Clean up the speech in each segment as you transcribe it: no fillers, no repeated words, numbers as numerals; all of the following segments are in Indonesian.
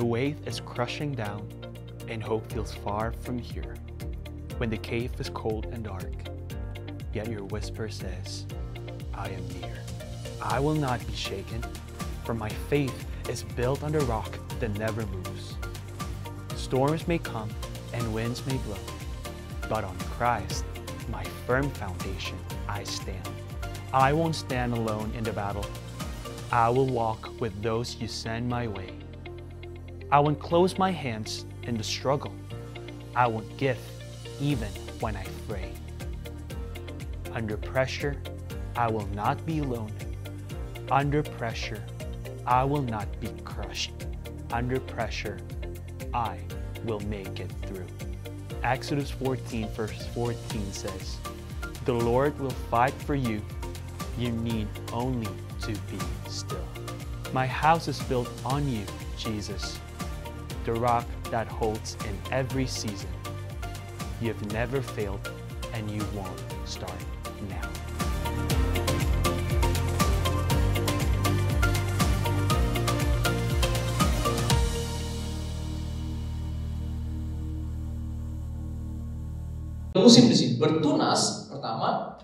the weight is crushing down and hope feels far from here, when the cave is cold and dark, yet your whisper says, I am near. I will not be shaken, for my faith is built on the rock that never moves. Storms may come and winds may blow, but on Christ, my firm foundation, I stand. I won't stand alone in the battle. I will walk with those you send my way. I won't close my hands in the struggle. I won't give even when I fray. Under pressure, I will not be alone. Under pressure, I will not be crushed. Under pressure, I will make it through. Exodus 14 verse 14 says, the Lord will fight for you. You need only to be still. My house is built on you, Jesus, the rock that holds in every season. You've never failed and you won't start now. Musim di sini bertunas, pertama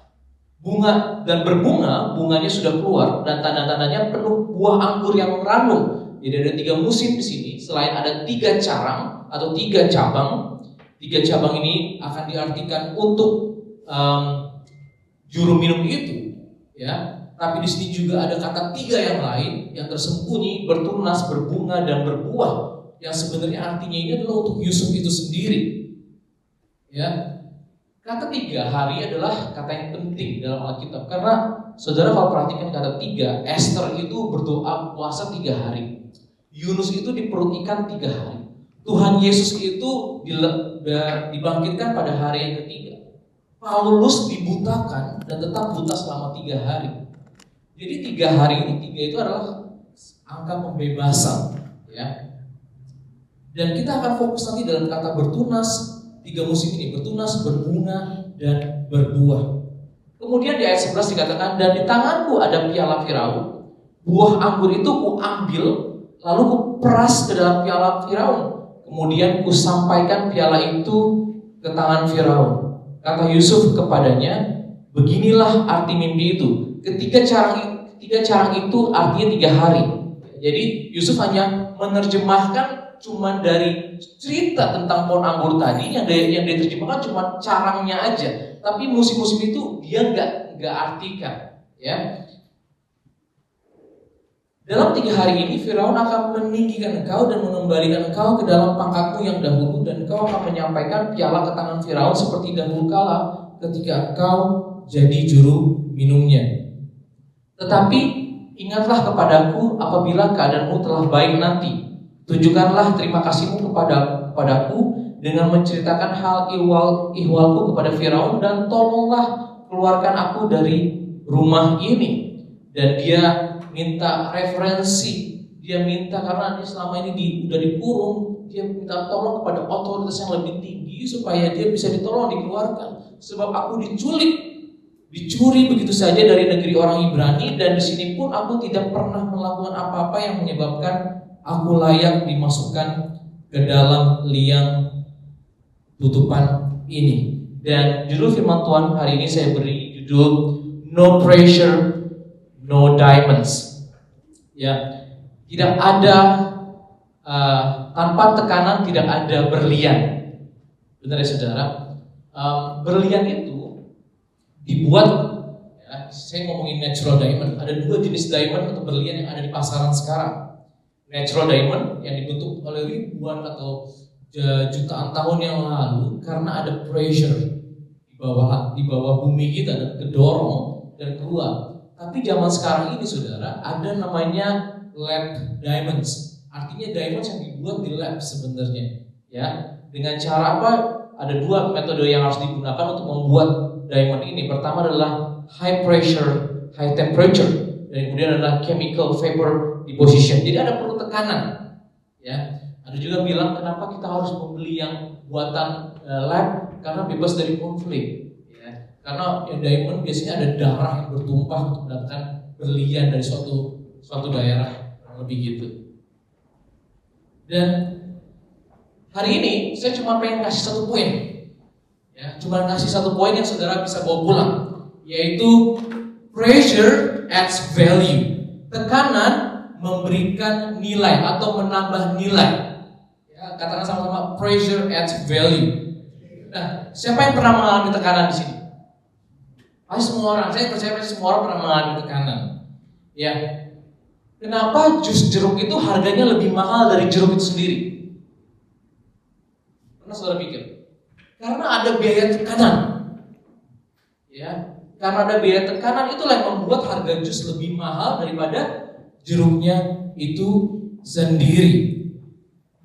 bunga dan berbunga, bunganya sudah keluar dan tanda-tandanya penuh buah anggur yang ranum. Jadi ada 3 musim di sini. Selain ada 3 carang atau 3 cabang, 3 cabang ini akan diartikan untuk juru minum itu, ya. Tapi di sini juga ada kata 3 yang lain yang tersembunyi, bertunas, berbunga dan berbuah, yang sebenarnya artinya ini adalah untuk Yusuf itu sendiri, ya. Kata 3 hari adalah kata yang penting dalam Alkitab, karena saudara kalau perhatikan kata 3, Esther itu berdoa puasa 3 hari, Yunus itu di perut ikan 3 hari, Tuhan Yesus itu dibangkitkan pada hari yang ketiga, Paulus dibutakan dan tetap buta selama 3 hari. Jadi 3 hari ini, 3 itu adalah angka pembebasan, ya. Dan kita akan fokus nanti dalam kata bertunas. 3 musim ini, bertunas, berbunga, dan berbuah. Kemudian di ayat 11 dikatakan, dan di tanganku ada piala Firaun, buah anggur itu kuambil, lalu kuperas ke dalam piala Firaun, kemudian kusampaikan piala itu ke tangan Firaun. Kata Yusuf kepadanya, beginilah arti mimpi itu. Ketiga carang itu artinya 3 hari. Jadi Yusuf hanya menerjemahkan cuma dari cerita tentang pohon anggur tadi, yang diterjemahkan cuma carangnya aja, tapi musim-musim itu dia nggak artikan, ya. Dalam 3 hari ini Firaun akan meninggikan engkau dan mengembalikan engkau ke dalam pangkatmu yang dahulu, dan engkau akan menyampaikan piala ke tangan Firaun seperti dahulu kala ketika engkau jadi juru minumnya. Tetapi ingatlah kepadaku apabila keadaanmu telah baik nanti. Tunjukkanlah terima kasihmu kepadaku dengan menceritakan hal ihwalku kepada Firaun, dan tolonglah keluarkan aku dari rumah ini. Dan dia minta referensi, dia minta, karena dia selama ini udah dikurung, dia minta tolong kepada otoritas yang lebih tinggi supaya dia bisa ditolong, dikeluarkan. Sebab aku dicuri begitu saja dari negeri orang Ibrani, dan di sini pun aku tidak pernah melakukan apa-apa yang menyebabkan aku layak dimasukkan ke dalam liang tutupan ini. Dan judul firman Tuhan hari ini saya beri judul No Pressure, No Diamonds. Ya, tidak ada tanpa tekanan tidak ada berlian. Benar ya saudara? Berlian itu dibuat, ya, saya ngomongin natural diamond. Ada 2 jenis diamond atau berlian yang ada di pasaran sekarang. Natural diamond yang dibentuk oleh ribuan atau jutaan tahun yang lalu karena ada pressure di bawah bumi kita dan kedorong dan keluar. Tapi zaman sekarang ini saudara, ada namanya lab diamonds. Artinya diamonds yang dibuat di lab sebenarnya, ya. Dengan cara apa? Ada 2 metode yang harus digunakan untuk membuat diamond ini. Pertama adalah high pressure, high temperature, dan kemudian adalah chemical vapor deposition. Jadi ada perlu tekanan, ya. Ada juga bilang kenapa kita harus membeli yang buatan lab, karena bebas dari konflik, ya. Karena yang diamond biasanya ada darah yang bertumpah untuk mendapatkan berlian dari suatu daerah, lebih gitu. Dan hari ini saya cuma pengen kasih satu poin, ya, cuma kasih satu poin yang saudara bisa bawa pulang, yaitu pressure adds value. Tekanan memberikan nilai atau menambah nilai. Ya, katakan sama-sama, pressure adds value. Nah, siapa yang pernah mengalami tekanan di sini? Pasti semua orang. Saya percaya pasti semua orang pernah mengalami tekanan. Ya, kenapa jus jeruk itu harganya lebih mahal dari jeruk itu sendiri? Pernah saudara pikir? Karena ada biaya tekanan. Ya, karena ada biaya tekanan itulah yang membuat harga jus lebih mahal daripada jeruknya itu sendiri.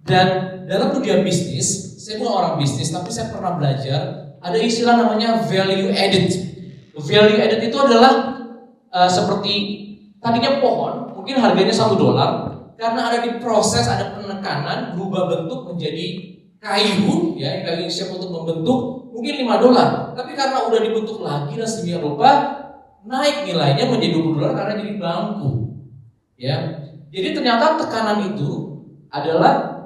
Dan dalam dunia bisnis, saya bukan orang bisnis, tapi saya pernah belajar ada istilah namanya value added. Value added itu adalah seperti tadinya pohon, mungkin harganya $1, karena ada di proses, ada penekanan, berubah bentuk menjadi kayu, ya, kayu siap untuk membentuk, mungkin $5. Tapi karena udah dibentuk lagi dan sedemikian rupa, naik nilainya menjadi $20 karena jadi bangku. Ya, jadi ternyata tekanan itu adalah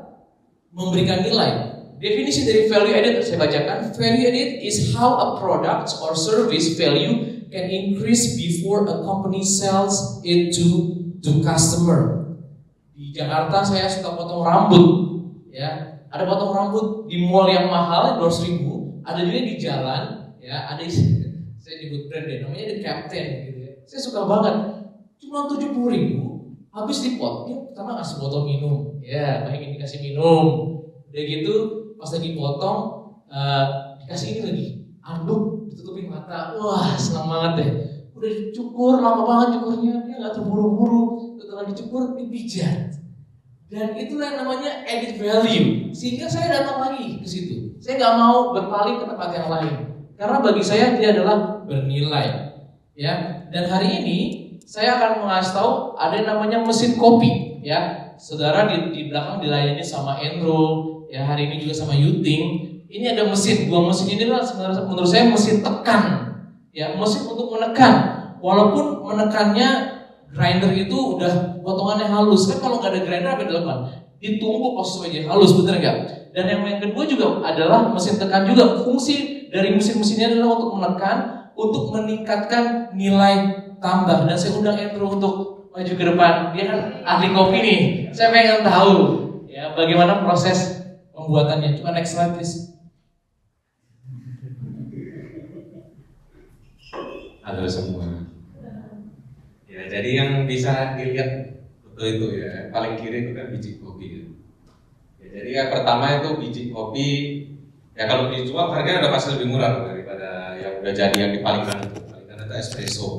memberikan nilai. Definisi dari value added saya bacakan. Value added is how a product or service value can increase before a company sells it to customer. Di Jakarta saya suka potong rambut, ya. Ada potong rambut di mall yang mahal 200.000, ada juga di jalan, ya. Ada saya nyebut brand deh, namanya The Captain gitu ya. Saya suka banget. Cuma 70.000, habis dipot. Dia pertama ngasih botol minum, ya, bayangin dikasih minum. Udah gitu pas lagi potong dikasih ini lagi anduk, ditutupin mata. Wah, senang banget deh. Udah dicukur, lama banget cukurnya, dia nggak terburu-buru. Setelah dicukur dipijat. Dan itulah yang namanya added value. Sehingga saya datang lagi ke situ. Saya nggak mau berpaling ke tempat yang lain karena bagi saya dia adalah bernilai. Ya. Dan hari ini saya akan mengasih tahu ada yang namanya mesin kopi. Ya, saudara di belakang dilayani sama Endro. Ya, hari ini juga sama Yuting. Ini ada mesin, dua mesin ini lah sebenarnya menurut saya mesin tekan. Ya, mesin untuk menekan. Walaupun menekannya grinder itu udah potongannya halus. Kan kalau nggak ada grinder apa yang dilakukan? Ditumbuk pas supaya halus, bener nggak? Dan yang kedua juga adalah mesin tekan juga. Fungsi dari mesin-mesinnya adalah untuk menekan, untuk meningkatkan nilai tambah. Dan saya undang Andrew untuk maju ke depan. Dia kan ahli kopi nih. Saya pengen tahu ya bagaimana proses pembuatannya. Cuma next slide please. Halo semua. Ya, jadi yang bisa dilihat foto itu ya, paling kiri itu kan biji kopi. Ya, jadi yang pertama itu biji kopi. Ya kalau dijual harganya udah pasti lebih murah daripada yang udah jadi yang di paling kanan itu. Paling kanan itu espresso.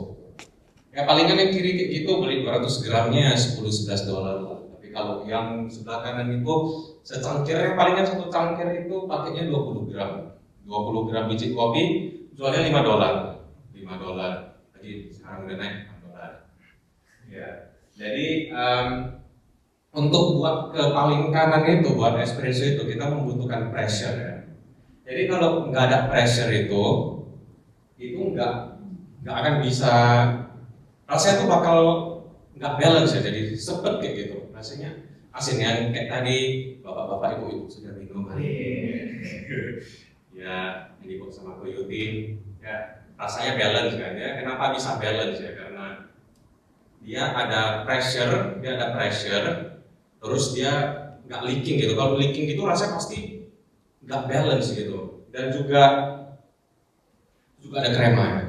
Ya palingan yang kiri kayak gitu beli 200 gramnya $10-11. Tapi kalau yang sebelah kanan itu secangkirnya palingan satu cangkir itu pakainya 20 gram. 20 gram biji kopi jualnya $5. Jadi sekarang udah naik $6. Ya. Jadi untuk buat ke paling kanan itu buat espresso itu kita membutuhkan pressure ya. Jadi kalau nggak ada pressure itu nggak akan bisa, rasanya tuh bakal nggak balance ya, jadi sepet kayak gitu rasanya. Asin yang kayak tadi bapak-bapak ibu-ibu sudah minum ya, ini kok sama Koyotin ya, rasanya balance kan ya. Kenapa bisa balance ya? Karena dia ada pressure, terus dia nggak leaking gitu. Kalau leaking gitu rasanya pasti nggak balance gitu. Dan juga ada krema ya.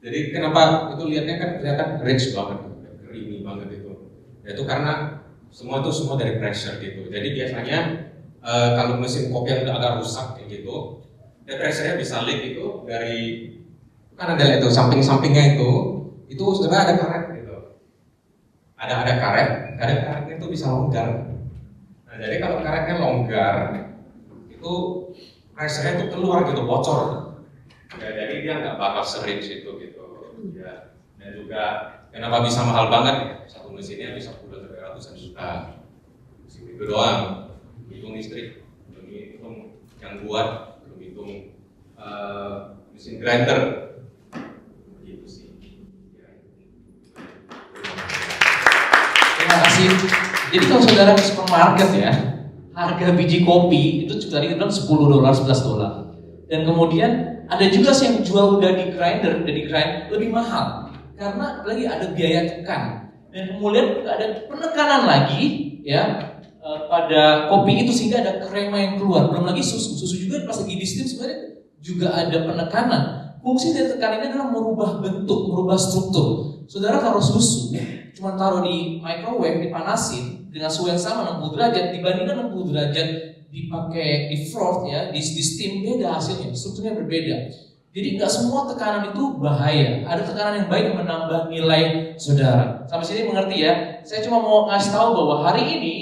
Jadi kenapa itu lihatnya kan kelihatan rich banget, creamy banget itu. Ya itu karena semua dari pressure gitu. Jadi biasanya kalau mesin kopi yang udah agak rusak kayak gitu, ya pressure-nya bisa leak itu dari, kan ada itu samping-sampingnya itu sebenarnya ada karet gitu. Ada karetnya itu bisa longgar. Nah jadi kalau karetnya longgar itu pressure-nya itu keluar gitu, bocor. Ya, jadi dia nggak bakal sering situ gitu. Ya. Dan juga kenapa bisa mahal banget ya? Satu mesinnya bisa puluhan sampai ratusan juta. Mesin itu doang. Hitung listrik, belum hitung yang buat, belum hitung mesin grinder. Begitu sih. Ya. Terima kasih. Jadi kalau saudara ke supermarket ya, harga biji kopi itu tadi kita bilang $10, $11. Dan kemudian ada juga sih yang jual udah di grind lebih mahal. Karena lagi ada biaya tekan. Dan kemudian ada penekanan lagi ya pada kopi itu sehingga ada krema yang keluar. Belum lagi susu juga pas lagi di steam sebenarnya juga ada penekanan. Fungsi dari tekanan ini adalah merubah bentuk, merubah struktur. Saudara taruh susu, cuma taruh di microwave, dipanasin dengan suhu yang sama 60 derajat dibandingkan 60 derajat dipakai di froth ya, di steam, beda hasilnya, strukturnya berbeda. Jadi nggak semua tekanan itu bahaya. Ada tekanan yang baik yang menambah nilai saudara. Sampai sini mengerti ya? Saya cuma mau ngasih tahu bahwa hari ini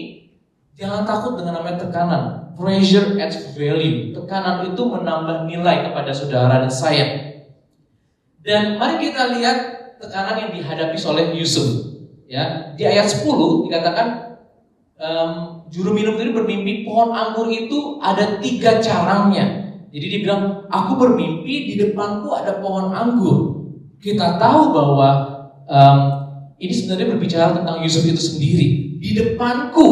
jangan takut dengan namanya tekanan. Pressure adds value. Tekanan itu menambah nilai kepada saudara dan saya. Dan mari kita lihat tekanan yang dihadapi oleh Yusuf. Ya, di ayat 10 dikatakan juru minum itu bermimpi pohon anggur itu ada 3 carangnya. Jadi dia bilang, aku bermimpi di depanku ada pohon anggur. Kita tahu bahwa ini sebenarnya berbicara tentang Yusuf itu sendiri. Di depanku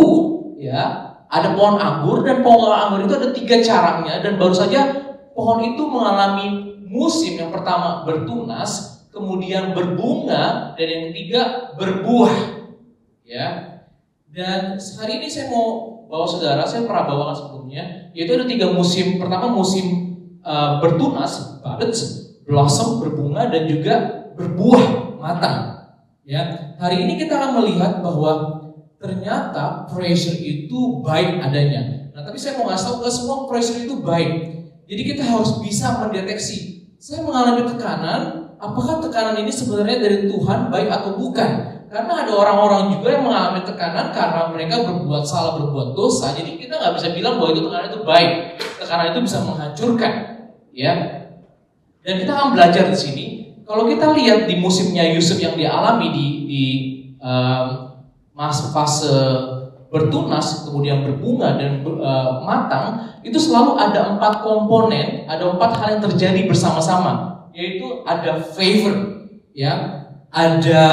ya ada pohon anggur dan pohon anggur itu ada 3 carangnya dan baru saja pohon itu mengalami musim yang pertama bertunas, kemudian berbunga, dan yang ketiga berbuah. Ya. Dan hari ini saya mau bawa saudara, saya pernah bawakan sebelumnya, yaitu ada 3 musim. Pertama musim bertunas, buds, blossom, berbunga, dan juga berbuah, matang. Ya. Hari ini kita akan melihat bahwa ternyata pressure itu baik adanya. Nah, tapi saya mau ngasih tahu ke semua pressure itu baik. Jadi kita harus bisa mendeteksi. Saya mengalami tekanan, apakah tekanan ini sebenarnya dari Tuhan baik atau bukan? Karena ada orang-orang juga yang mengalami tekanan karena mereka berbuat salah, berbuat dosa. Jadi kita nggak bisa bilang bahwa itu tekanan itu baik. Tekanan itu bisa menghancurkan, ya. Dan kita akan belajar di sini. Kalau kita lihat di musimnya Yusuf yang dialami di fase bertunas, kemudian berbunga dan matang, itu selalu ada 4 komponen, ada 4 hal yang terjadi bersama-sama, yaitu ada favor, ya, ada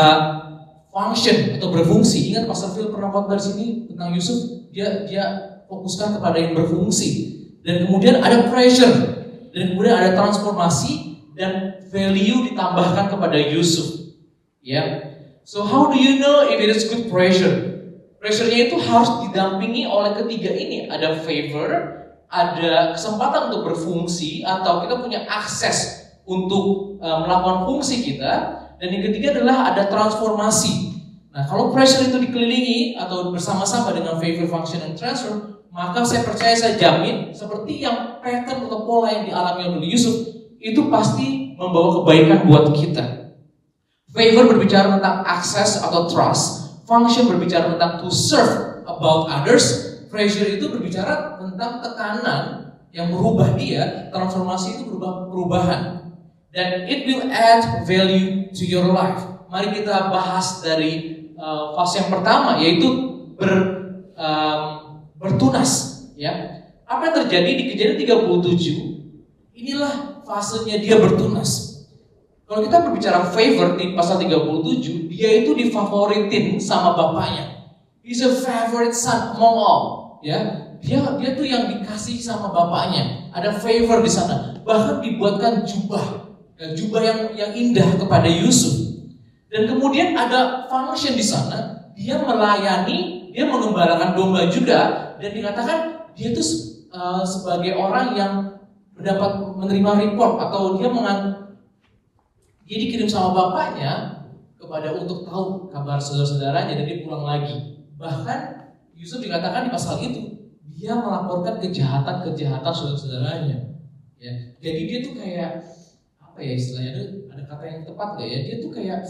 function atau berfungsi. Ingat Pastor Phil pernah khotbah di sini tentang Yusuf, dia fokuskan kepada yang berfungsi, dan kemudian ada pressure, dan kemudian ada transformasi dan value ditambahkan kepada Yusuf, ya. So how do you know if it is good pressure? Pressure-nya itu harus didampingi oleh ketiga ini. Ada favor, ada kesempatan untuk berfungsi, atau kita punya akses untuk melakukan fungsi kita. Dan yang ketiga adalah ada transformasi. Nah, kalau pressure itu dikelilingi atau bersama-sama dengan favor, function, and transfer, maka saya percaya, saya jamin, seperti yang pattern atau pola yang dialami oleh Yusuf, itu pasti membawa kebaikan buat kita. Favor berbicara tentang akses atau trust. Function berbicara tentang to serve about others. Pressure itu berbicara tentang tekanan yang merubah dia. Transformasi itu berubah perubahan. Dan it will add value to your life. Mari kita bahas dari fase yang pertama, yaitu bertunas. Ya, apa yang terjadi di Kejadian 37? Inilah fasenya dia bertunas. Kalau kita berbicara favor di pasal 37, dia itu difavoritin sama bapaknya. He's a favorite son among all. Ya, dia tuh yang dikasih sama bapaknya. Ada favor di sana. Bahkan dibuatkan jubah, jubah yang indah kepada Yusuf. Dan kemudian ada function di sana. Dia melayani, dia mengembalakan domba juga, dan dikatakan dia tuh sebagai orang yang mendapat menerima report atau dia dikirim sama bapaknya kepada untuk tahu kabar saudara-saudaranya, dan dia pulang lagi. Bahkan Yusuf dikatakan di pasal itu dia melaporkan kejahatan-kejahatan saudara-saudaranya. Ya, jadi dia tuh kayak apa ya istilahnya? Ada kata yang tepat nggak ya? Dia tuh kayak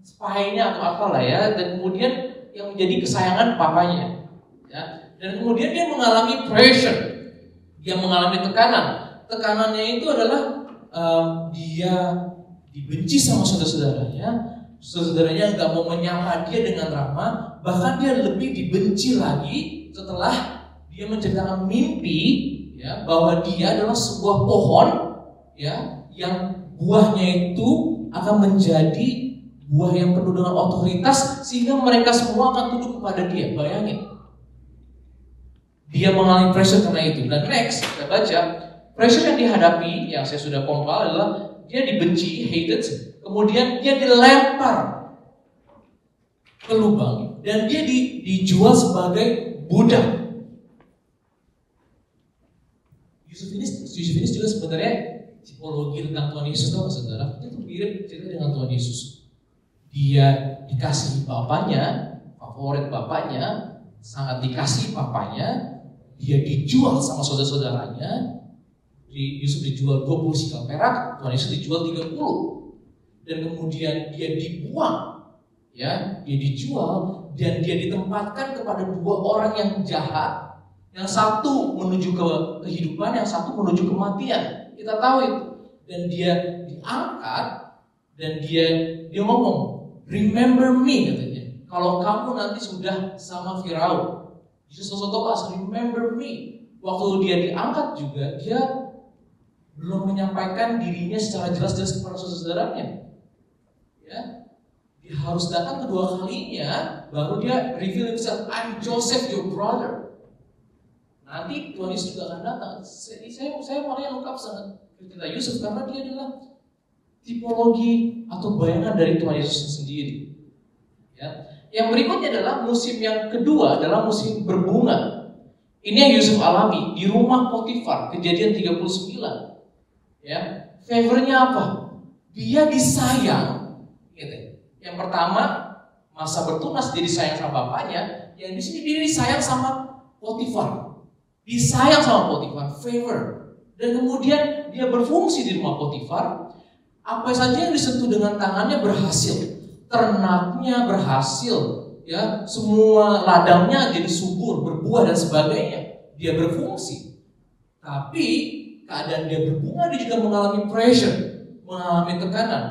spy-nya atau apalah ya. Dan kemudian yang menjadi kesayangan papanya. Ya, dan kemudian dia mengalami pressure, dia mengalami tekanan. Tekanannya itu adalah dia dibenci sama saudara-saudaranya nggak mau menyapa dia dengan ramah, bahkan dia lebih dibenci lagi setelah dia menceritakan mimpi, ya, bahwa dia adalah sebuah pohon, ya, yang buahnya itu akan menjadi buah yang penuh dengan otoritas sehingga mereka semua akan tunduk kepada dia. Bayangin. Dia mengalami pressure karena itu. Dan next, kita baca, pressure yang dihadapi, yang saya sudah compile adalah dia dibenci, hated, kemudian dia dilempar ke lubang dan dia dijual sebagai budak. Yusuf ini juga sebenarnya tipologi tentang Tuhan Yesus, tahu saudara? Itu mirip cerita dengan Tuhan Yesus. Dia dikasihi bapaknya, favorit bapaknya, sangat dikasihi bapaknya. Dia dijual sama saudara-saudaranya. Yusuf dijual 20 sikal perak, Tuhan Yesus dijual 30. Dan kemudian dia dibuang, ya, dia dijual dan dia ditempatkan kepada dua orang yang jahat. Yang satu menuju ke kehidupan, yang satu menuju kematian. Kita tahu itu. Dan dia diangkat dan dia ngomong, remember me, katanya. Kalau kamu nanti sudah sama Firaun, Yesus remember me. Waktu dia diangkat juga, dia belum menyampaikan dirinya secara jelas-jelas kepada saudara-saudaranya. Ya, dia harus datang kedua kalinya, baru dia reveal himself, I'm Joseph, your brother. Nanti Tuhan Yesus juga akan datang. Saya makanya lengkap sangat cerita Yusuf karena dia adalah tipologi atau bayangan dari Tuhan Yesus sendiri. Ya. Yang berikutnya adalah musim yang kedua adalah musim berbunga. Ini yang Yusuf alami di rumah Potifar, Kejadian 39. Ya, favornya apa? Dia disayang. Gitu. Yang pertama masa bertunas dia disayang sama bapaknya. Yang di sini dia disayang sama Potifar. Disayang sama Potifar, favor. Dan kemudian dia berfungsi di rumah Potifar. Apa saja yang disentuh dengan tangannya berhasil. Ternaknya berhasil, ya, semua ladangnya jadi subur, berbuah dan sebagainya. Dia berfungsi. Tapi keadaan dia berbunga, dia juga mengalami pressure, mengalami tekanan.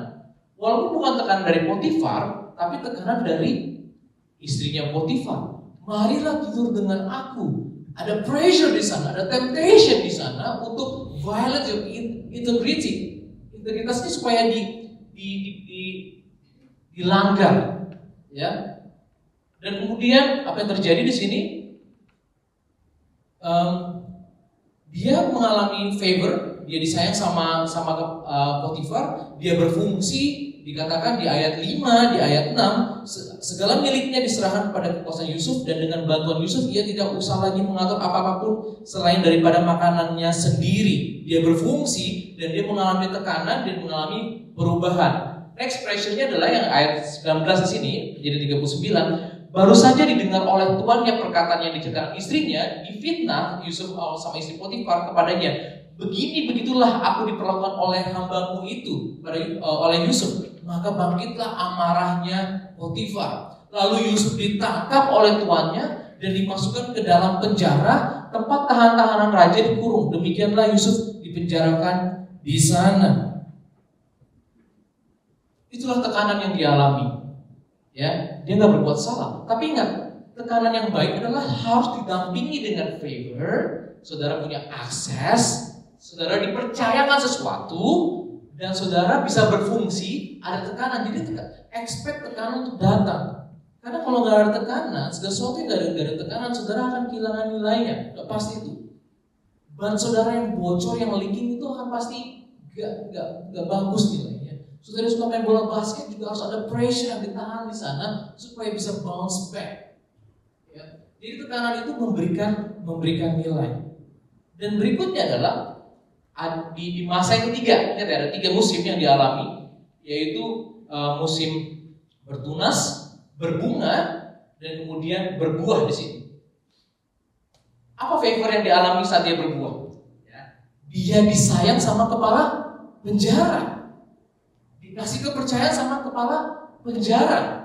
Walaupun bukan tekanan dari Potifar, tapi tekanan dari istrinya Potifar. Marilah tidur dengan aku. Ada pressure di sana, ada temptation di sana untuk violate your integrity. Integritasnya supaya dilanggar, ya. Dan kemudian apa yang terjadi di sini? Dia mengalami favor, dia disayang sama Potifar, dia berfungsi. Dikatakan di ayat 5, di ayat 6, segala miliknya diserahkan kepada kekuasaan Yusuf dan dengan bantuan Yusuf ia tidak usah lagi mengatur apa-apapun selain daripada makanannya sendiri. Dia berfungsi dan dia mengalami tekanan dan mengalami perubahan. Next pressure-nya adalah yang ayat 19 di sini, jadi 39. Baru saja didengar oleh tuannya perkataan yang diceritakan istrinya, difitnah Yusuf sama istri Potifar kepadanya. Begitulah aku diperlakukan oleh hambamu itu oleh Yusuf. Maka bangkitlah amarahnya Potifar. Lalu Yusuf ditangkap oleh tuannya dan dimasukkan ke dalam penjara tempat tahanan raja dikurung. Demikianlah Yusuf dipenjarakan di sana. Itulah tekanan yang dialami. Ya, dia nggak berbuat salah. Tapi ingat, tekanan yang baik adalah harus didampingi dengan favor. Saudara punya akses, saudara dipercayakan sesuatu, dan saudara bisa berfungsi. Ada tekanan, jadi expect tekanan untuk datang. Karena kalau nggak ada tekanan, segala sesuatu yang nggak ada tekanan, saudara akan kehilangan nilainya. Nggak pasti itu. Ban saudara yang bocor, yang leaking itu akan pasti nggak bagus nilainya. Saudara suka main bola basket juga harus ada pressure yang ditahan di sana supaya bisa bounce back. Ya. Jadi tekanan itu memberikan nilai. Dan berikutnya adalah di masa yang ketiga, ingat ya, ada 3 musim yang dialami, yaitu musim bertunas, berbunga, dan kemudian berbuah di sini. Apa favor yang dialami saat dia berbuah? Ya. Dia disayang sama kepala penjara. Dikasih kepercayaan sama kepala penjara.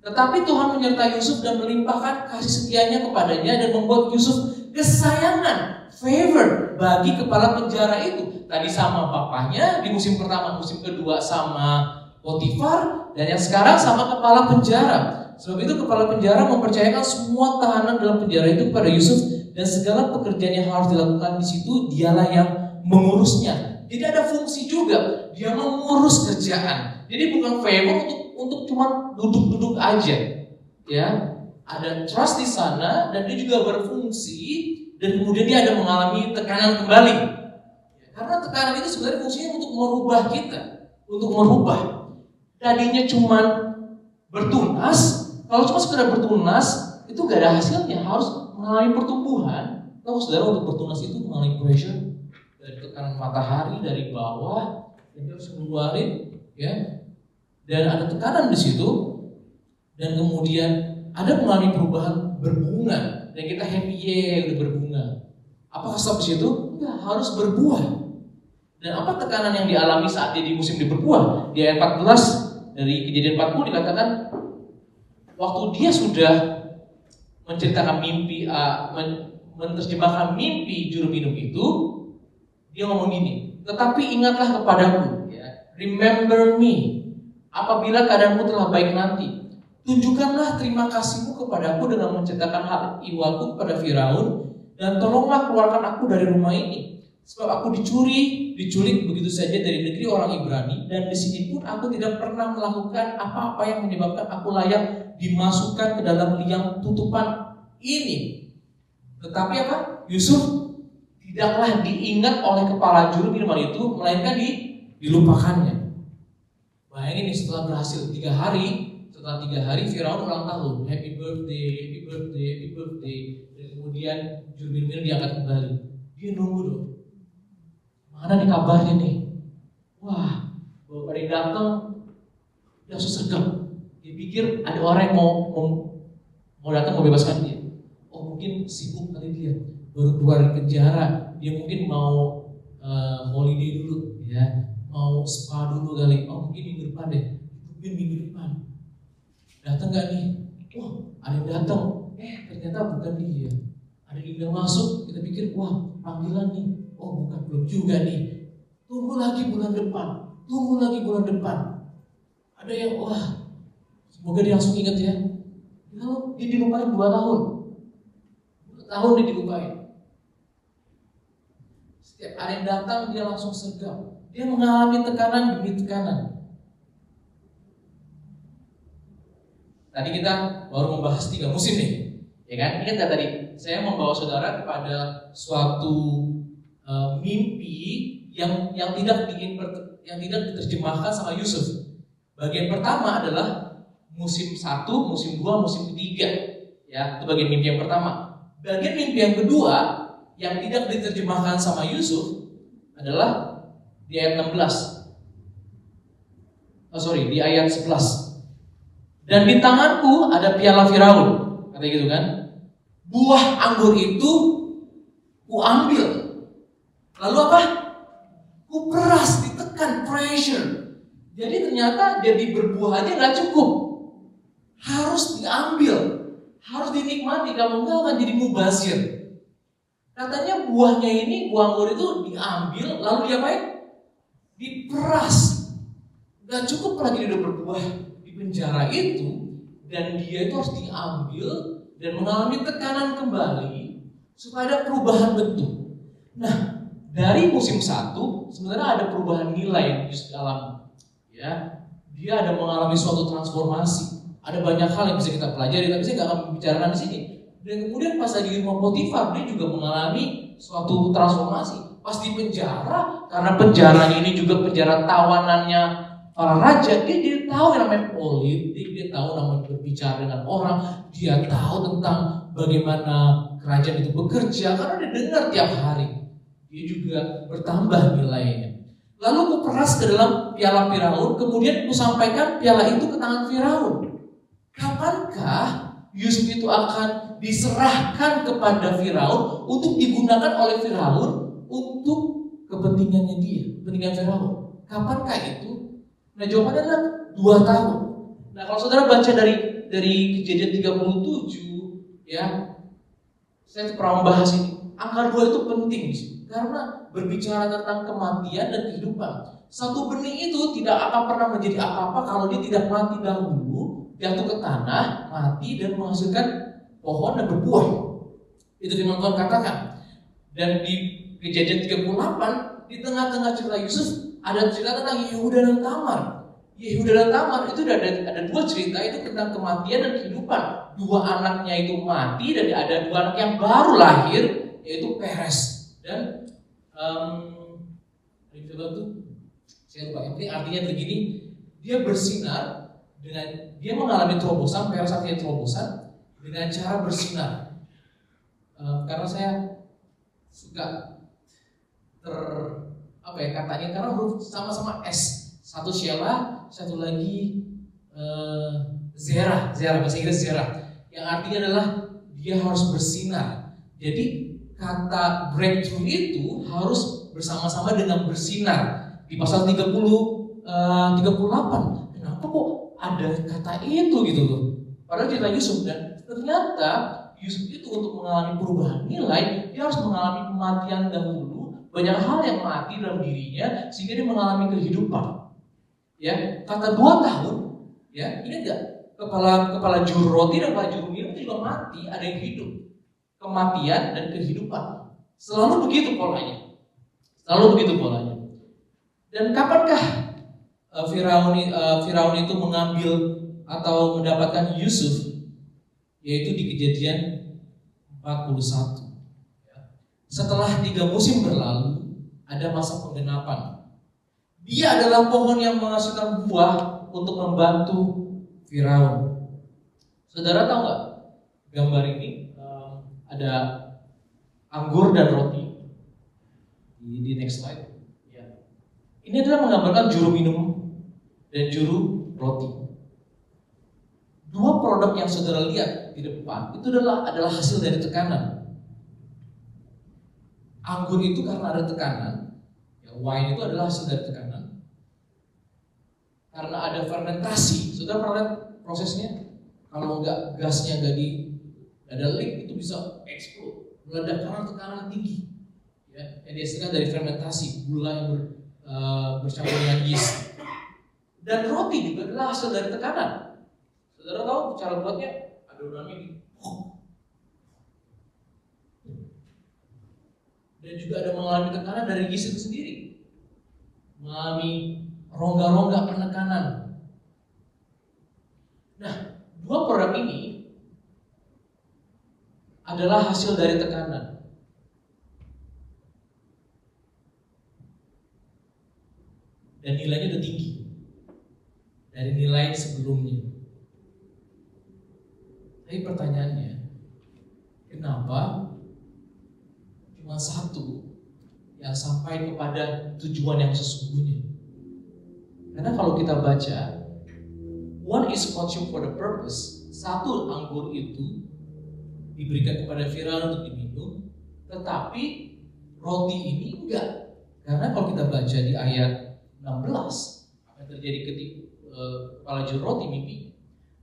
Tetapi Tuhan menyertai Yusuf dan melimpahkan kasih setianya kepadanya dan membuat Yusuf kesayangan, favor bagi kepala penjara itu. Tadi sama bapaknya di musim pertama, musim kedua sama Potifar, dan yang sekarang sama kepala penjara. Sebab itu kepala penjara mempercayakan semua tahanan dalam penjara itu kepada Yusuf dan segala pekerjaan yang harus dilakukan di situ dialah yang mengurusnya. Jadi ada fungsi juga, dia mengurus kerjaan. Jadi bukan favor untuk cuma duduk-duduk aja, ya. Ada trust di sana dan dia juga berfungsi dan kemudian dia ada mengalami tekanan kembali. Karena tekanan itu sebenarnya fungsinya untuk merubah kita, untuk merubah. Tadinya cuma bertunas, kalau cuma sekedar bertunas itu gak ada hasilnya, harus mengalami pertumbuhan. Tahu saudara, untuk bertunas itu mengalami pressure dari tekanan matahari dari bawah, dan dia harus mengeluarin, ya. Dan ada tekanan di situ, dan kemudian ada mengalami perubahan berbunga, dan kita happy udah berbunga. Apakah stop di situ? Enggak, harus berbuah. Dan apa tekanan yang dialami saat dia di musim dia berbuah? Di ayat 14 dari Kejadian 40 dikatakan, waktu dia sudah menceritakan mimpi, menerjemahkan mimpi juru minum itu, dia ngomong gini, tetapi ingatlah kepadaku, ya, remember me, apabila keadaanmu telah baik nanti, tunjukkanlah terima kasihmu kepadaku dengan menceritakan hal ihwalku kepada Firaun, dan tolonglah keluarkan aku dari rumah ini, sebab aku diculik begitu saja dari negeri orang Ibrani, dan di sini pun aku tidak pernah melakukan apa-apa yang menyebabkan aku layak dimasukkan ke dalam liang tutupan ini. Tetapi apa? Yusuf tidaklah diingat oleh kepala juru minuman itu, melainkan dilupakannya. Bayangin nih, setelah berhasil 3 hari, setelah 3 hari Firaun ulang tahun, happy birthday, happy birthday, happy birthday, dan kemudian juru minum diangkat kembali. Dia nunggu dong, mana nih kabarnya nih? Wah, baru pada datang, dia langsung sergap. Dia pikir ada orang yang mau datang mau bebaskan dia. Oh, mungkin sibuk kali dia, baru keluar dari penjara, dia mungkin mau holiday dulu, ya. Mau spa dulu kali, oh mungkin minggu depan deh, mungkin minggu depan. Datang gak nih? Wah, ada yang datang, ternyata bukan dia. Ada yang masuk, kita pikir, wah panggilan nih, oh bukan, belum juga nih. Tunggu lagi bulan depan. Ada yang, wah, semoga dia langsung ingat ya. Lalu dia dilupain 2 tahun. 2 tahun dia dilupain. Setiap ada yang datang, dia langsung sergap. Dia mengalami tekanan demi tekanan. Tadi kita baru membahas 3 musim nih, ya kan? Ingat gak tadi? Saya membawa saudara kepada suatu mimpi yang tidak diterjemahkan sama Yusuf. Bagian pertama adalah musim 1, musim 2, musim 3. Ya, itu bagian mimpi yang pertama. Bagian mimpi yang kedua yang tidak diterjemahkan sama Yusuf adalah di ayat 16. Di ayat 11. Dan di tanganku ada piala Firaun, kata gitu kan. Buah anggur itu ku ambil. Lalu apa? Ku peras, ditekan, pressure. Jadi ternyata jadi berbuah aja gak cukup. Harus diambil, harus dinikmati, kalau enggak akan jadi mubazir. Katanya buahnya ini, buah anggur itu diambil, lalu diapain? Diperas. Gak cukup lagi dia udah berbuah di penjara itu, dan dia itu harus diambil dan mengalami tekanan kembali supaya ada perubahan bentuk. Nah, dari musim 1 sebenarnya ada perubahan nilai yang Yusuf alami. Ya, dia ada mengalami suatu transformasi. Ada banyak hal yang bisa kita pelajari, tapi saya nggak akan membicarakan di sini. Dan kemudian pas lagi di rumah Potifar, dia juga mengalami suatu transformasi. Pas di penjara, karena penjaranya ini juga penjara tawanannya para raja, dia tahu yang namanya politik, dia tahu namanya berbicara dengan orang, dia tahu tentang bagaimana kerajaan itu bekerja, karena dia dengar tiap hari. Dia juga bertambah nilainya. Lalu ku peras ke dalam piala Firaun, kemudian ku sampaikan piala itu ke tangan Firaun. Kapankah Yusuf itu akan diserahkan kepada Firaun untuk digunakan oleh Firaun untuk kepentingannya dia, kepentingan Firaun? Kapankah itu? Nah, jawabannya adalah 2 tahun. Nah, kalau saudara baca dari Kejadian 37, ya, saya pernah membahas ini. Angka 2 itu penting karena berbicara tentang kematian dan kehidupan. Satu benih itu tidak akan pernah menjadi apa-apa kalau dia tidak mati dahulu, jatuh ke tanah, mati dan menghasilkan pohon dan berbuah. Itu firman Tuhan katakan. Dan di Kejadian 38, di tengah-tengah cerita Yusuf ada cerita tentang Yehuda dan Tamar. Yehuda dan Tamar itu ada dua cerita itu tentang kematian dan kehidupan. Dua anaknya itu mati dan ada dua anak yang baru lahir, yaitu Peres dan saya lupa. Ini artinya begini, dia bersinar dengan dia mengalami terobosan. Peres artinya terobosan dengan cara bersinar. Karena saya suka katanya karena huruf sama-sama S. Satu Shelah, satu lagi Zerah bahasa Inggris Zerah, yang artinya adalah dia harus bersinar. Jadi kata breakthrough itu harus bersama-sama dengan bersinar. Di pasal 38, kenapa kok ada kata itu gitu loh? Padahal cerita Yusuf, dan ternyata Yusuf itu untuk mengalami perubahan nilai, dia harus mengalami kematian dahulu, banyak hal yang mati dalam dirinya sehingga dia mengalami kehidupan. Ya, kata 2 tahun, ya, ini enggak kepala juru roti dan kepala juru minum juga mati, ada yang hidup. Kematian dan kehidupan. Selalu begitu polanya. Dan kapankah Firaun itu mengambil atau mendapatkan Yusuf? Yaitu di Kejadian 41. Setelah 3 musim berlalu, ada masa penggenapan. Dia adalah pohon yang menghasilkan buah untuk membantu Firaun. Saudara tahu nggak gambar ini? Ada anggur dan roti. Di next slide. Ya. Ini adalah menggambarkan juru minum dan juru roti. 2 produk yang saudara lihat di depan itu adalah hasil dari tekanan. Anggur itu karena ada tekanan, ya, wine itu adalah hasil dari tekanan. Karena ada fermentasi, saudara pernah lihat prosesnya? Kalau enggak gasnya enggak ada leak, itu bisa explode, meledak karena tekanan tinggi. Ya, yang dihasilkan dari fermentasi, gula yang bercampur dengan yeast. Dan roti juga adalah hasil dari tekanan. Saudara tahu cara buatnya? Adonannya ini. Dan juga ada mengalami tekanan dari yeast itu sendiri, mengalami rongga-rongga penekanan. Nah, 2 produk ini adalah hasil dari tekanan. Dan nilainya udah tinggi dari nilai sebelumnya. Tapi pertanyaannya, kenapa cuma 1 yang sampai kepada tujuan yang sesungguhnya? Karena kalau kita baca, one is consumed for the purpose. 1 anggur itu diberikan kepada Firaun untuk diminum, tetapi roti ini enggak. Karena kalau kita baca di ayat 16, apa yang terjadi ketika kepala juru roti mimpi?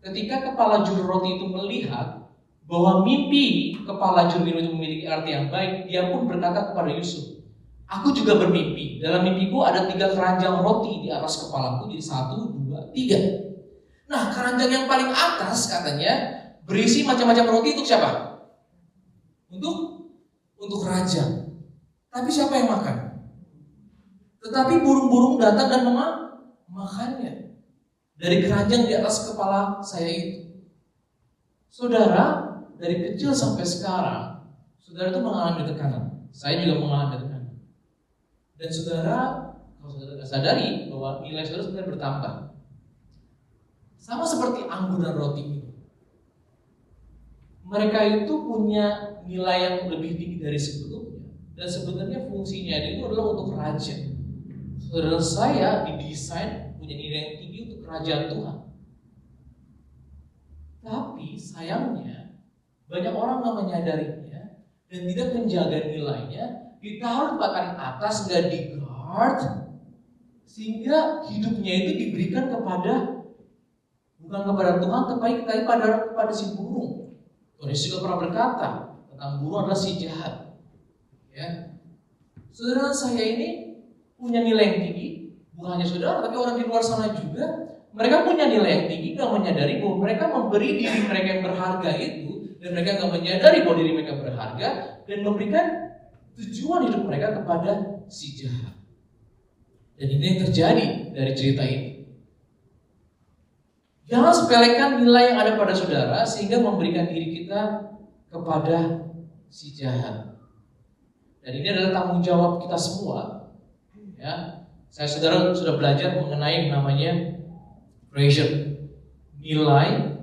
Ketika kepala juru roti itu melihat bahwa mimpi kepala juru minum itu memiliki arti yang baik, dia pun berkata kepada Yusuf, aku juga bermimpi. Dalam mimpiku ada 3 keranjang roti di atas kepalaku, jadi 1, 2, 3. Nah, keranjang yang paling atas katanya berisi macam-macam roti untuk siapa? Untuk raja. Tapi siapa yang makan? Tetapi burung-burung datang dan memakannya dari keranjang di atas kepala saya itu. Saudara, dari kecil sampai sekarang, saudara itu mengalami tekanan. Saya juga mengalami tekanan. Dan saudara, kalau saudara sadari bahwa nilai saudara sebenarnya bertambah. Sama seperti anggur dan roti ini. Mereka itu punya nilai yang lebih tinggi dari sebelumnya. Dan sebenarnya fungsinya itu adalah untuk raja. Saudara saya didesain punya nilai yang tinggi untuk kerajaan Tuhan. Tapi sayangnya banyak orang nggak menyadarinya dan tidak menjaga nilainya, ditaruh di paling atas, nggak di guard, sehingga hidupnya itu diberikan bukan kepada Tuhan, tapi kepada si burung. Tuhan Yesus juga pernah berkata tentang burung adalah si jahat. Ya, saudara saya ini punya nilai yang tinggi, bukan hanya saudara, tapi orang di luar sana juga. Mereka punya nilai yang tinggi, gak menyadari bahwa mereka memberi diri mereka yang berharga itu, dan mereka gak menyadari bahwa diri mereka berharga, dan memberikan tujuan hidup mereka kepada si jahat. Dan ini yang terjadi dari cerita ini. Jangan sepelekan nilai yang ada pada saudara sehingga memberikan diri kita kepada si jahat. Dan ini adalah tanggung jawab kita semua. Ya, saudara sudah belajar mengenai namanya pressure. Nilai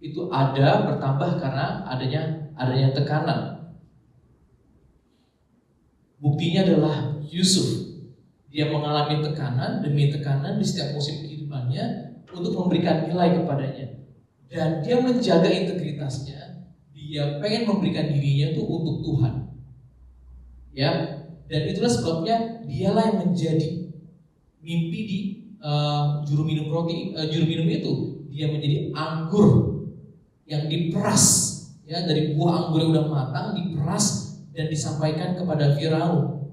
itu ada bertambah karena adanya tekanan. Buktinya adalah Yusuf. Dia mengalami tekanan demi tekanan di setiap musim kehidupannya untuk memberikan nilai kepadanya. Dan dia menjaga integritasnya. Dia pengen memberikan dirinya itu untuk Tuhan. Ya, dan itulah sebabnya dialah yang menjadi mimpi di juru minum itu. Dia menjadi anggur yang diperas, ya, dari buah anggur yang udah matang diperas dan disampaikan kepada Firaun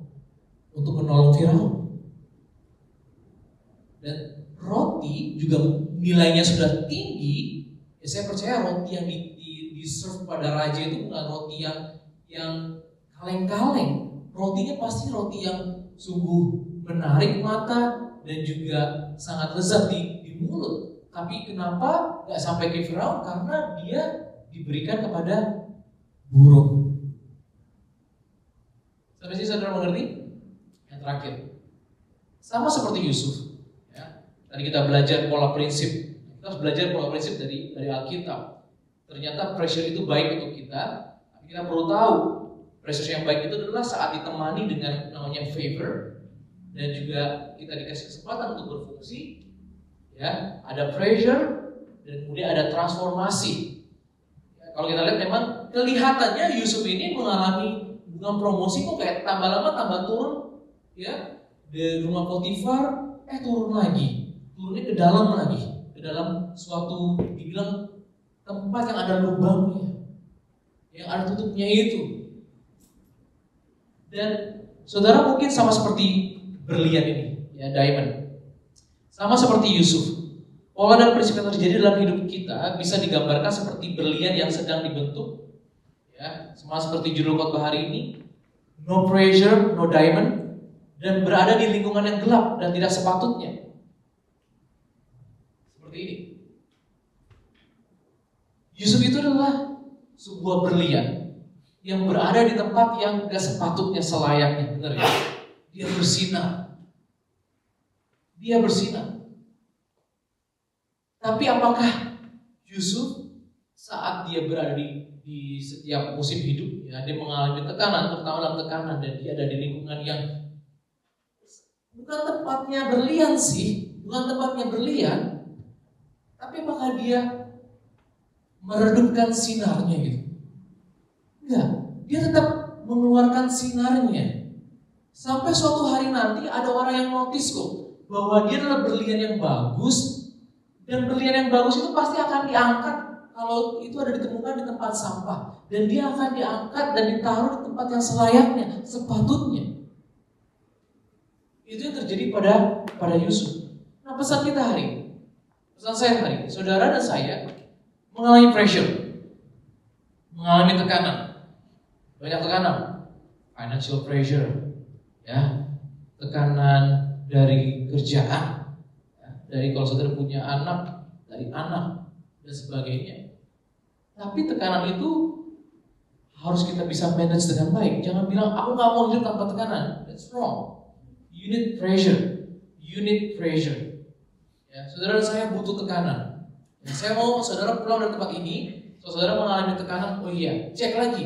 untuk menolong Firaun. Dan roti juga nilainya sudah tinggi. Ya, saya percaya roti yang di serve pada raja itu bukan roti yang kaleng-kaleng. Rotinya pasti roti yang sungguh menarik mata dan juga sangat lezat di mulut. Tapi kenapa nggak sampai ke Firaun? Karena dia diberikan kepada burung. Sampai sini saudara mengerti? Yang terakhir, sama seperti Yusuf. Ya, tadi kita belajar pola prinsip. Kita harus belajar pola prinsip dari Alkitab. Ternyata pressure itu baik untuk kita. Tapi kita perlu tahu pressure yang baik itu adalah saat ditemani dengan namanya favor dan juga kita dikasih kesempatan untuk berfungsi. Ya, ada pressure dan kemudian ada transformasi. Ya, kalau kita lihat memang kelihatannya Yusuf ini mengalami bukan promosi kok kayak tambah lama tambah turun, ya, di rumah Potifar turun lagi, turunnya ke dalam lagi, ke dalam suatu dibilang tempat yang ada lubangnya, yang ada tutupnya itu. Dan saudara mungkin sama seperti berlian ini, ya, diamond. Sama seperti Yusuf, pola dan prinsip yang terjadi dalam hidup kita bisa digambarkan seperti berlian yang sedang dibentuk. Ya, sama seperti judul khotbah hari ini, no pressure, no diamond, dan berada di lingkungan yang gelap dan tidak sepatutnya. Seperti ini. Yusuf itu adalah sebuah berlian yang berada di tempat yang tidak sepatutnya, selayaknya, benar ya? Dia bersinar. Dia bersinar. Tapi apakah Yusuf saat dia berada di setiap musim hidup, ya, dia mengalami tekanan, terutama dalam tekanan, dan dia ada di lingkungan yang bukan tempatnya berlian sih, bukan tempatnya berlian, tapi apakah dia meredupkan sinarnya gitu? Enggak, dia tetap mengeluarkan sinarnya. Sampai suatu hari nanti ada orang yang notice kok bahwa dia adalah berlian yang bagus, dan berlian yang bagus itu pasti akan diangkat kalau itu ada ditemukan di tempat sampah, dan dia akan diangkat dan ditaruh di tempat yang selayaknya, sepatutnya. Itu yang terjadi pada Yusuf. Nah, pesan kita hari ini, pesan saya hari ini, saudara dan saya mengalami pressure, mengalami tekanan, banyak tekanan, financial pressure, ya, tekanan dari kerjaan, ya, dari kalau saudara punya anak, dari anak dan sebagainya. Tapi tekanan itu harus kita bisa manage dengan baik. Jangan bilang aku nggak mau hidup tanpa tekanan. That's wrong. You need pressure. You need pressure. Ya, saudara dan saya butuh tekanan. Ya, saya mau saudara pulang dari tempat ini, saudara mengalami tekanan. Oh iya, cek lagi.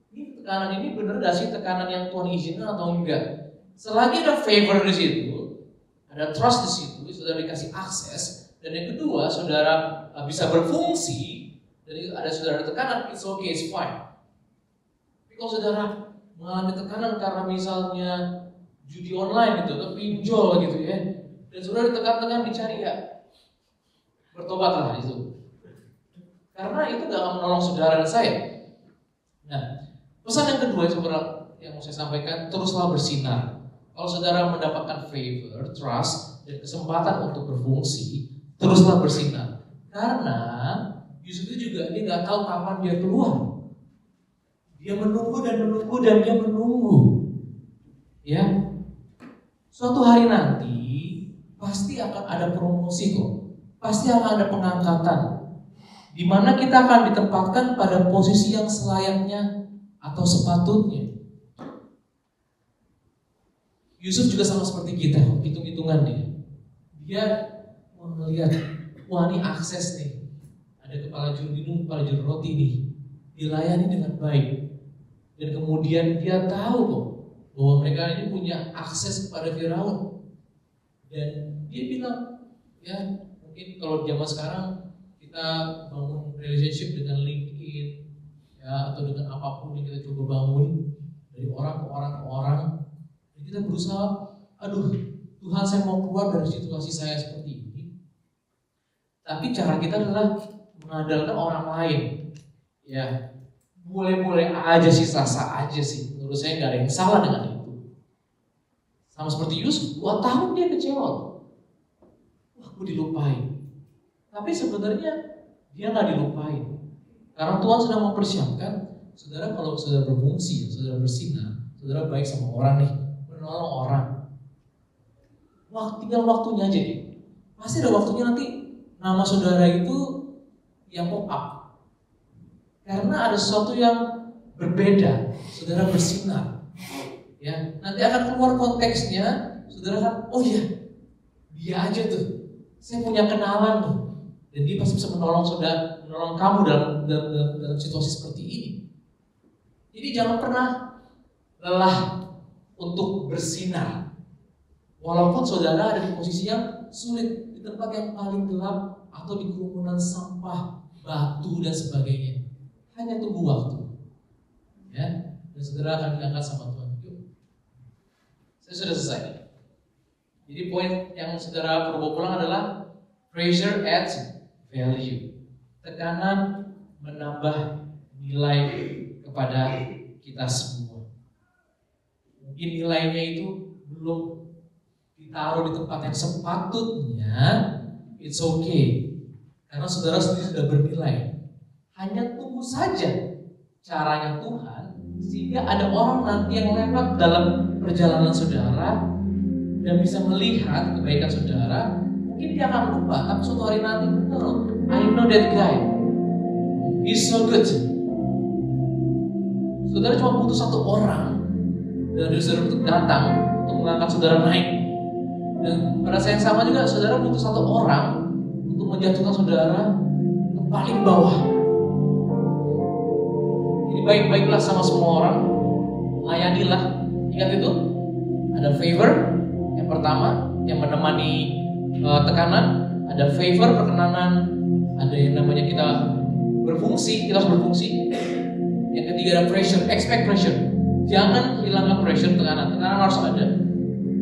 Ini tekanan ini benar gak sih tekanan yang Tuhan izinkan atau enggak? Selagi ada favor di situ, ada trust di situ, saudara dikasih akses, dan yang kedua, saudara bisa berfungsi, dan ada saudara tekanan, it's okay, it's fine. Tapi kalau saudara mengalami tekanan karena misalnya judi online gitu, atau pinjol gitu ya, dan saudara ditekan-tekan dicari, ya bertobatlah itu. Karena itu gak akan menolong saudara dan saya. Nah, pesan yang kedua yang mau saya sampaikan, teruslah bersinar. Kalau saudara mendapatkan favor, trust, dan kesempatan untuk berfungsi, teruslah bersinar. Karena Yusuf itu juga dia nggak tahu kapan dia keluar. Dia menunggu dan menunggu dan dia menunggu. Ya, suatu hari nanti pasti akan ada promosi kok. pasti akan ada pengangkatan, di mana kita akan ditempatkan pada posisi yang selayaknya atau sepatutnya. Yusuf juga sama seperti kita, hitung-hitungan dia. Dia melihat, wah ini akses nih, ada kepala juru minum, kepala juru roti nih, dilayani dengan baik. Dan kemudian dia tahu kok bahwa mereka ini punya akses kepada Firaun. Dan dia bilang, ya mungkin kalau zaman sekarang kita bangun relationship dengan LinkedIn, ya atau dengan apapun yang kita coba bangun dari orang ke orang ke orang. Kita berusaha, aduh Tuhan saya mau keluar dari situasi saya seperti ini. Tapi cara kita adalah mengandalkan orang lain. Ya, boleh-boleh aja sih, sah-sah aja sih. Menurut saya nggak ada yang salah dengan itu. Sama seperti Yusuf, 2 tahun dia kecewa. Wah, aku dilupain. Tapi sebenarnya dia nggak dilupain. Karena Tuhan sedang mempersiapkan, saudara kalau saudara berfungsi, saudara bersinar, saudara baik sama orang nih. Menolong orang, tinggal waktunya aja nih. Pasti ada waktunya nanti nama saudara itu yang pop up. Karena ada sesuatu yang berbeda, saudara bersinar. Ya, nanti akan keluar konteksnya, saudara kan, oh iya, dia aja tuh, saya punya kenalan tuh, dan dia pasti bisa menolong saudara, menolong kamu dalam situasi seperti ini. Jadi jangan pernah lelah untuk bersinar, walaupun saudara ada di posisi yang sulit, di tempat yang paling gelap atau di kerumunan sampah, batu dan sebagainya. Hanya tunggu waktu, ya, dan saudara akan diangkat sama Tuhan. Yuk, saya sudah selesai. Jadi poin yang saudara perlu bawa pulang adalah pressure adds value. Tekanan menambah nilai kepada kita semua. Mungkin nilainya itu belum ditaruh di tempat yang sepatutnya, it's okay. Karena saudara sendiri sudah bernilai. Hanya tunggu saja caranya Tuhan, sehingga ada orang nanti yang lewat dalam perjalanan saudara dan bisa melihat kebaikan saudara. Mungkin dia akan lupa, tapi suatu hari nanti, no, I know that guy, he's so good. Saudara cuma butuh 1 orang dan saudara untuk datang untuk mengangkat saudara naik. Dan pada saat yang sama juga saudara butuh 1 orang untuk menjatuhkan saudara ke paling bawah. Jadi baik-baiklah sama semua orang, layanilah. Ingat itu, ada favor yang pertama yang menemani tekanan, ada favor perkenanan, ada yang namanya kita berfungsi, kita harus berfungsi. Yang ketiga ada pressure, expect pressure. Jangan hilangkan pressure, tekanan harus ada.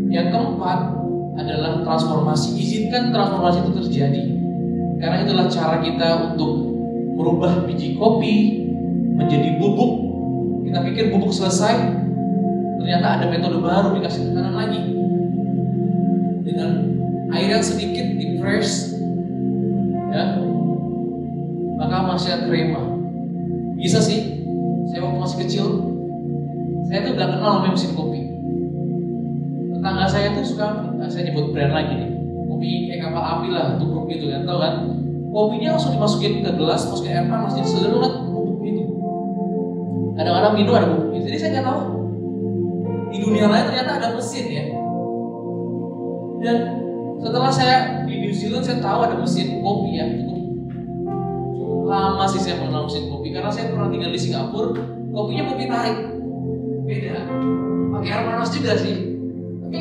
Yang keempat adalah transformasi. Izinkan transformasi itu terjadi. Karena itulah cara kita untuk merubah biji kopi menjadi bubuk. Kita pikir bubuk selesai, ternyata ada metode baru, dikasih tekanan lagi. Dengan air yang sedikit di-press, ya, maka masih ada krema. Bisa sih. Saya waktu masih kecil, saya tuh udah kenal namanya mesin kopi. Tetangga saya tuh suka, saya nyebut brand lagi nih, kopi kayak kapal api lah, tubruk gitu kan, tau kan? Kopinya langsung dimasukin ke gelas, masukin air panas, jadi saudara lihat bubuk gitu. Kadang-kadang minum ada bubuk gitu. Jadi saya nggak tahu di dunia lain ternyata ada mesin ya. Dan setelah saya di New Zealand saya tahu ada mesin kopi ya. Lama sih saya mengenal mesin kopi karena saya pernah tinggal di Singapura, kopinya kopi tarik, beda, pakai air panas juga sih, tapi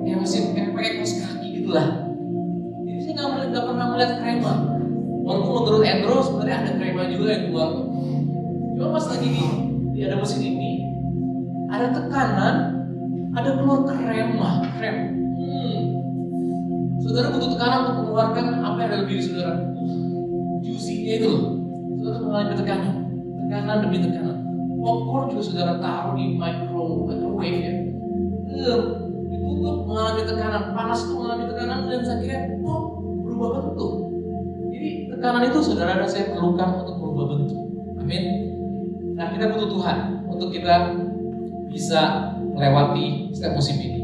kayak mesin kayak pakai kaos kaki gitulah. Jadi saya nggak pernah melihat krema, walaupun menurut Andrew sebenarnya ada krema juga yang keluar. Cuma pas lagi di ada mesin ini, ada tekanan, ada keluar krem. Saudara butuh tekanan untuk mengeluarkan apa yang ada di diri saudara. Juicy-nya itu loh, saudara mengalami tekanan demi tekanan. Popcorn juga saudara taruh di microwave ya, ditutup mengalami tekanan, panas itu mengalami tekanan dan akhirnya berubah bentuk. Jadi tekanan itu saudara dan saya perlukan untuk berubah bentuk. Amin. Nah kita butuh Tuhan untuk kita bisa melewati setiap musim ini.